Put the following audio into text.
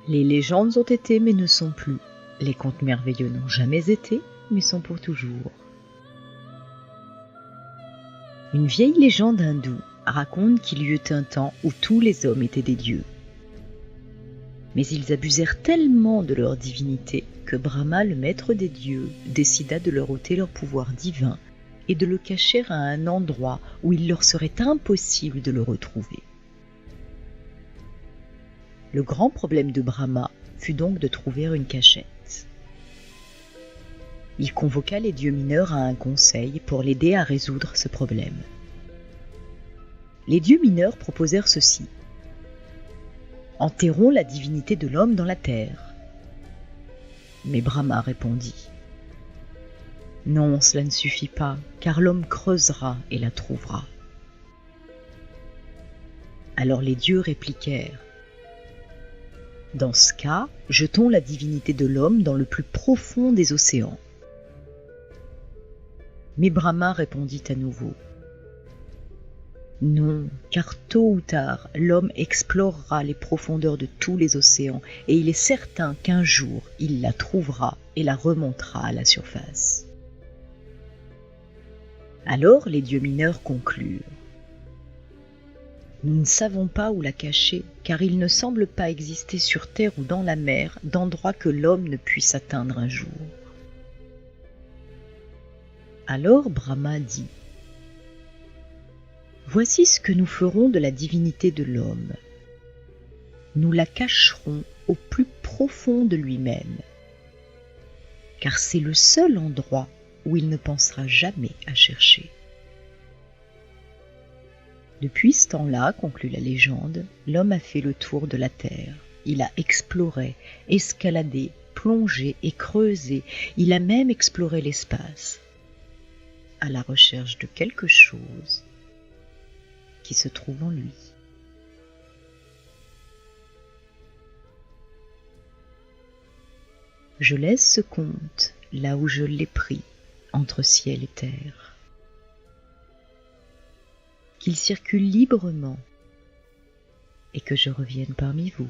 Les légendes ont été mais ne sont plus. Les contes merveilleux n'ont jamais été mais sont pour toujours. Une vieille légende hindoue raconte qu'il y eut un temps où tous les hommes étaient des dieux. Mais ils abusèrent tellement de leur divinité que Brahma, le maître des dieux, décida de leur ôter leur pouvoir divin et de le cacher à un endroit où il leur serait impossible de le retrouver. Le grand problème de Brahma fut donc de trouver une cachette. Il convoqua les dieux mineurs à un conseil pour l'aider à résoudre ce problème. Les dieux mineurs proposèrent ceci. Enterrons la divinité de l'homme dans la terre. Mais Brahma répondit. Non, cela ne suffit pas, car l'homme creusera et la trouvera. Alors les dieux répliquèrent. Dans ce cas, jetons la divinité de l'homme dans le plus profond des océans. Mais Brahma répondit à nouveau. Non, car tôt ou tard, l'homme explorera les profondeurs de tous les océans, et il est certain qu'un jour, il la trouvera et la remontera à la surface. Alors les dieux mineurs conclurent. Nous ne savons pas où la cacher, car il ne semble pas exister sur terre ou dans la mer d'endroit que l'homme ne puisse atteindre un jour. Alors Brahma dit. Voici ce que nous ferons de la divinité de l'homme. Nous la cacherons au plus profond de lui-même, car c'est le seul endroit où il ne pensera jamais à chercher. Depuis ce temps-là, conclut la légende, l'homme a fait le tour de la terre. Il a exploré, escaladé, plongé et creusé. Il a même exploré l'espace, à la recherche de quelque chose qui se trouve en lui. Je laisse ce conte là où je l'ai pris, entre ciel et terre. Qu'il circule librement et que je revienne parmi vous.